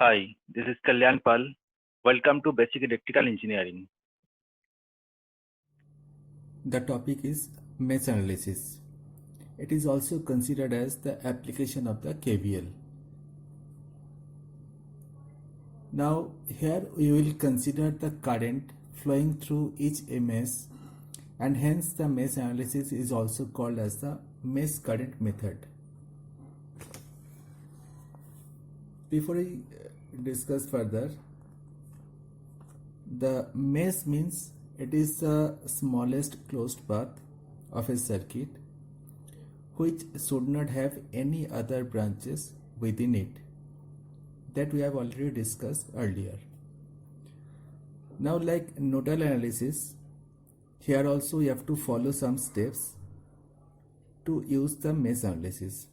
Hi, this is Kalyan Pal. Welcome to Basic Electrical Engineering. The topic is mesh analysis. It is also considered as the application of the KVL. Now here we will consider the current flowing through each mesh, and hence the mesh analysis is also called as the mesh current method. Before we discuss further, the mesh means it is the smallest closed path of a circuit which should not have any other branches within it, that we have already discussed earlier. Now, like nodal analysis, here also we have to follow some steps to use the mesh analysis.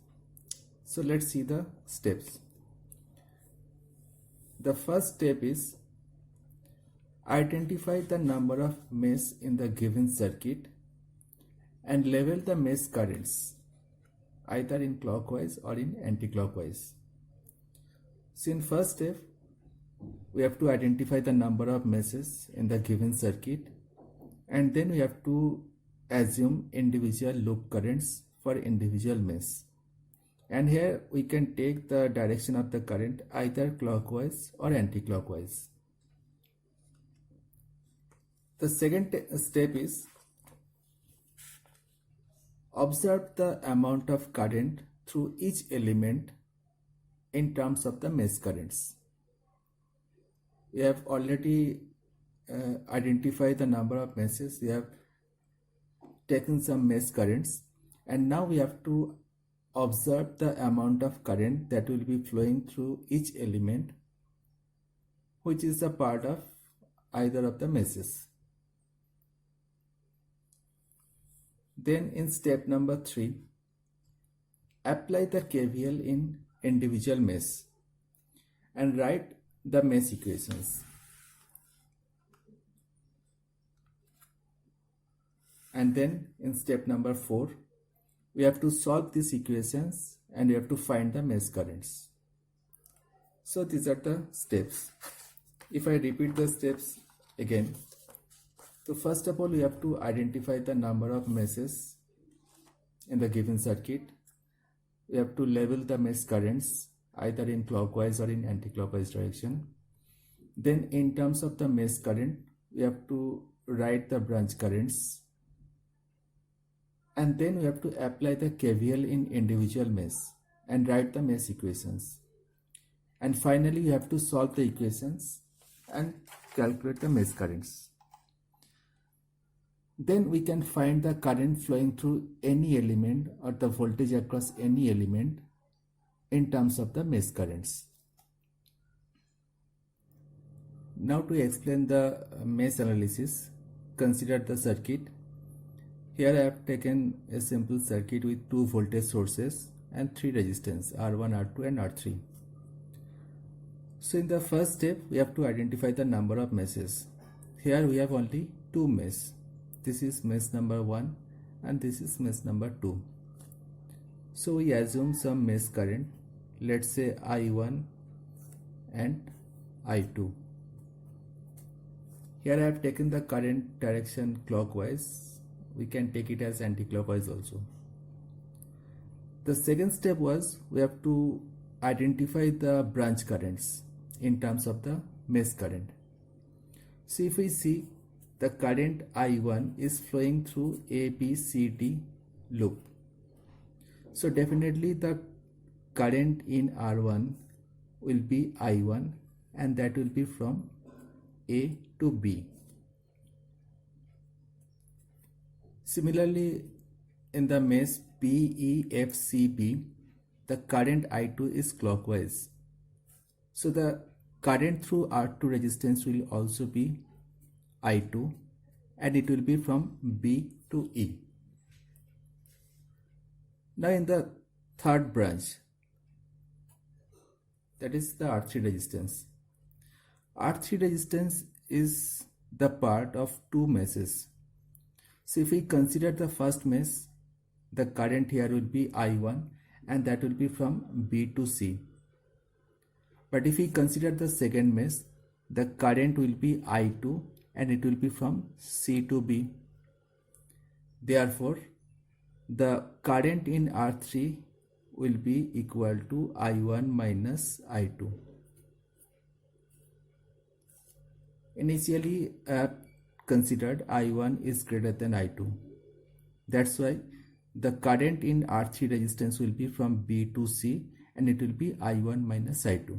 So let's see the steps. The first step is identify the number of meshes in the given circuit and label the mesh currents either in clockwise or in anti-clockwise. So in first step, we have to identify the number of meshes in the given circuit, and then we have to assume individual loop currents for individual mesh. And here we can take the direction of the current either clockwise or anti-clockwise. The second step is observe the amount of current through each element in terms of the mesh currents. We have already identified the number of meshes, we have taken some mesh currents, and now we have to observe the amount of current that will be flowing through each element which is a part of either of the meshes. Then in step number 3, apply the KVL in individual mesh and write the mesh equations. And then in step number 4, we have to solve these equations and we have to find the mesh currents. So these are the steps. If I repeat the steps again, so first of all, we have to identify the number of meshes in the given circuit. We have to label the mesh currents either in clockwise or in anti-clockwise direction. Then in terms of the mesh current, we have to write the branch currents, and then we have to apply the KVL in individual mesh and write the mesh equations. And finally, you have to solve the equations and calculate the mesh currents. Then we can find the current flowing through any element or the voltage across any element in terms of the mesh currents. Now to explain the mesh analysis, consider the circuit. Here I have taken a simple circuit with 2 voltage sources and 3 resistance R1, R2 and R3. So in the first step, we have to identify the number of meshes. Here we have only 2 meshes. This is mesh number 1 and this is mesh number 2. So we assume some mesh current, let's say I1 and I2. Here I have taken the current direction clockwise. We can take it as anti-clockwise also. The second step was we have to identify the branch currents in terms of the mesh current. So if we see, the current I1 is flowing through ABCD loop. So definitely the current in R1 will be I1 and that will be from A to B. Similarly, in the mesh PEFCB, the current I2 is clockwise. So the current through R2 resistance will also be I2 and it will be from B to E. Now in the third branch, that is the R3 resistance. R3 resistance is the part of 2 meshes. So if we consider the first mesh, the current here will be I1 and that will be from B to C. But if we consider the second mesh, the current will be I2 and it will be from C to B. Therefore, the current in R3 will be equal to I1 minus I2. Initially, I have considered I1 is greater than I2. That's why the current in R3 resistance will be from B to C and it will be I1 minus I2.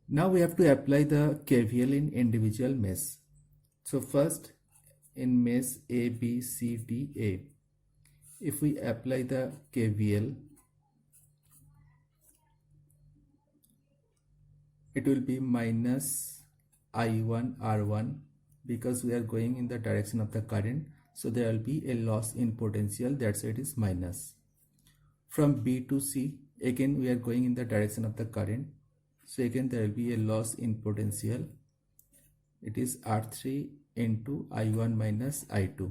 Now we have to apply the KVL in individual mesh. So first in mesh A, B, C, D, A, if we apply the KVL, it will be minus I1 R1 because we are going in the direction of the current. So there will be a loss in potential, that's why it is minus. From B to C, again we are going in the direction of the current. So again there will be a loss in potential. It is R3 into I1 minus I2.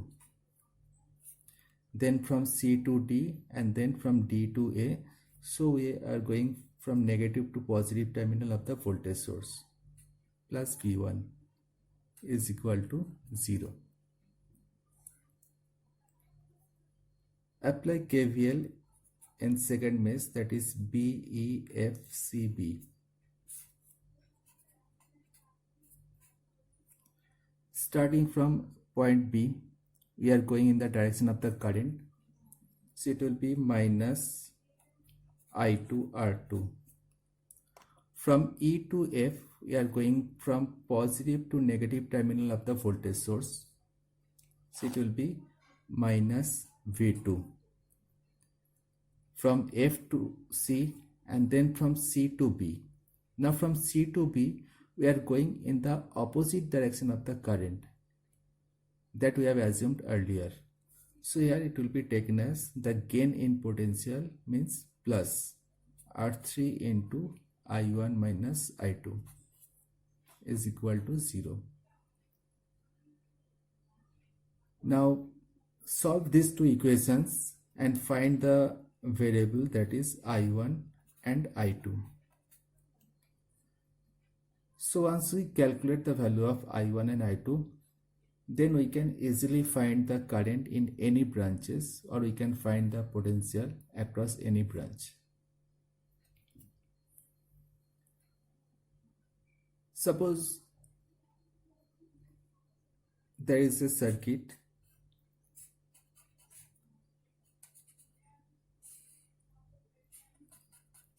Then from C to D and then from D to A. So we are going from negative to positive terminal of the voltage source. Plus V1 is equal to 0. Apply KVL in second mesh, that is B, E, F, C, B. Starting from point B, we are going in the direction of the current. So it will be minus I2 R2. From E to F, we are going from positive to negative terminal of the voltage source. So it will be minus V2. From F to C and then from C to B. Now from C to B, we are going in the opposite direction of the current that we have assumed earlier. So here it will be taken as the gain in potential means plus R3 into I1 minus I2 is equal to 0. Now solve these two equations and find the variable, that is I1 and I2. So once we calculate the value of I1 and I2, then we can easily find the current in any branches, or we can find the potential across any branch. Suppose there is a circuit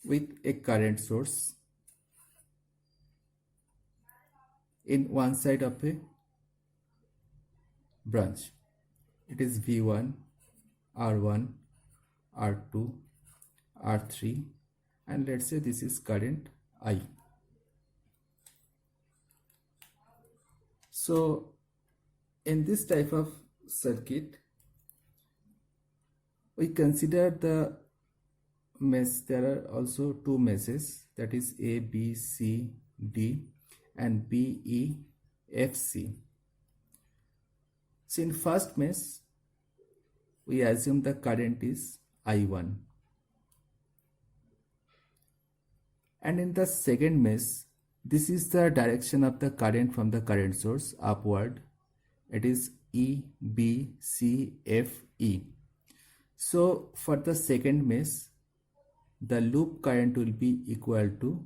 with a current source in one side of a branch. It is V1, R1, R2, R3, and let's say this is current I. So in this type of circuit, we consider the mesh. There are also two meshes, that is A, B, C, D and B, E, F, C. So in first mesh, we assume the current is I1. And in the second mesh, this is the direction of the current from the current source upward. It is E, B, C, F, E. So for the second mesh, the loop current will be equal to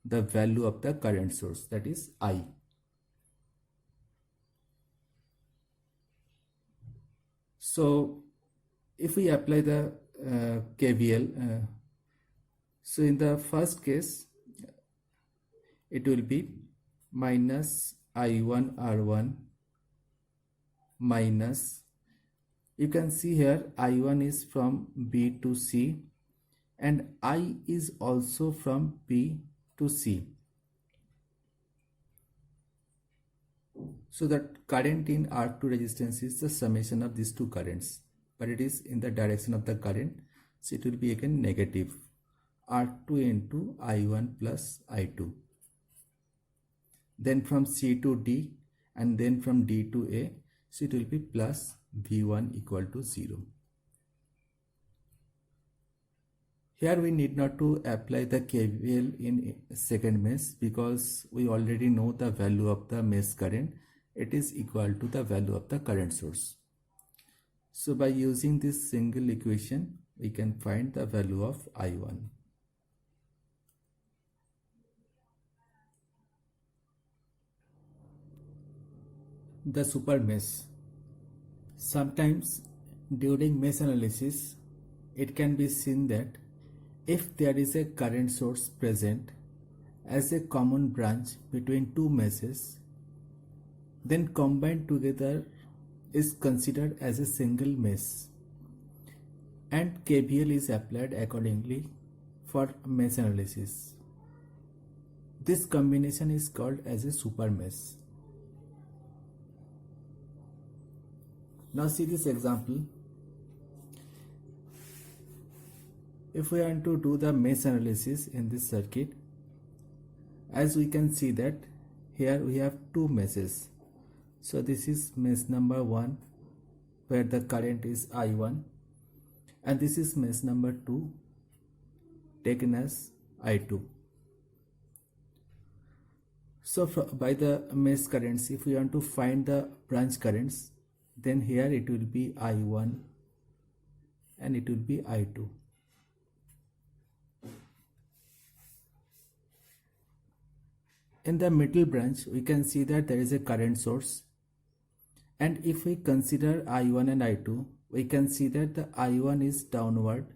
the value of the current source, that is I. So if we apply the KVL, so in the first case, it will be minus I1 R1 minus, you can see here I1 is from B to C and I is also from B to C. So that current in R2 resistance is the summation of these two currents, but it is in the direction of the current, so it will be again negative R2 into I1 plus I2. Then from C to D and then from D to A, so it will be plus V1 equal to 0. Here we need not to apply the KVL in second mesh because we already know the value of the mesh current. It is equal to the value of the current source. So by using this single equation, we can find the value of I1. The super mesh. Sometimes during mesh analysis, it can be seen that if there is a current source present as a common branch between two meshes, then combined together is considered as a single mesh and KVL is applied accordingly for mesh analysis. This combination is called as a super mesh. Now see this example. If we want to do the mesh analysis in this circuit, as we can see that here we have two meshes. So this is mesh number 1 where the current is I1 and this is mesh number 2 taken as I2. So by the mesh currents, if we want to find the branch currents, then here it will be I1 and it will be I2. In the middle branch, we can see that there is a current source, and if we consider I1 and I2, we can see that the I1 is downward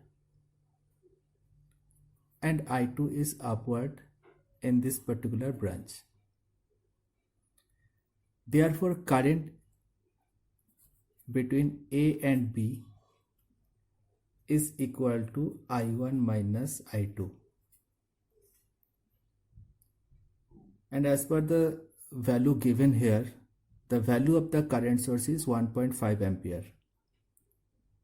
and I2 is upward in this particular branch. Therefore, current between A and B is equal to I1 minus I2. And as per the value given here, the value of the current source is 1.5 ampere.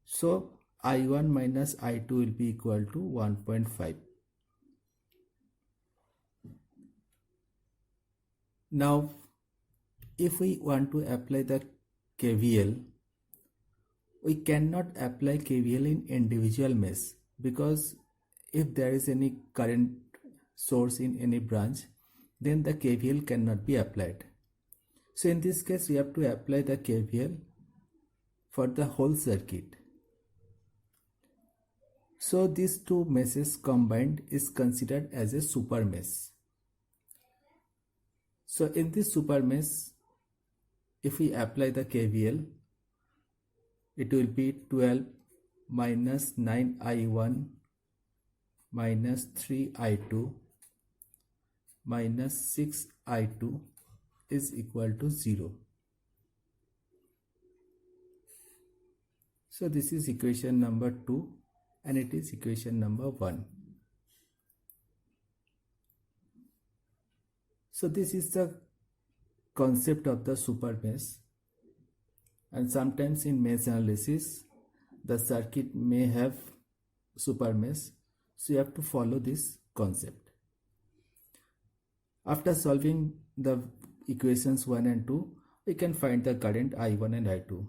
So I1 minus I2 will be equal to 1.5. Now, if we want to apply the KVL, we cannot apply KVL in individual mesh because if there is any current source in any branch, then the KVL cannot be applied. So in this case, we have to apply the KVL for the whole circuit. So these two meshes combined is considered as a super mesh. So in this super mesh, if we apply the KVL, it will be 12 minus 9I1 minus 3I2 minus 6I2 is equal to 0. So this is equation number 2 and it is equation number 1. So this is the concept of the super mesh, and sometimes in mesh analysis the circuit may have super mesh, so you have to follow this concept. After solving the equations 1 and 2, we can find the current I1 and I2.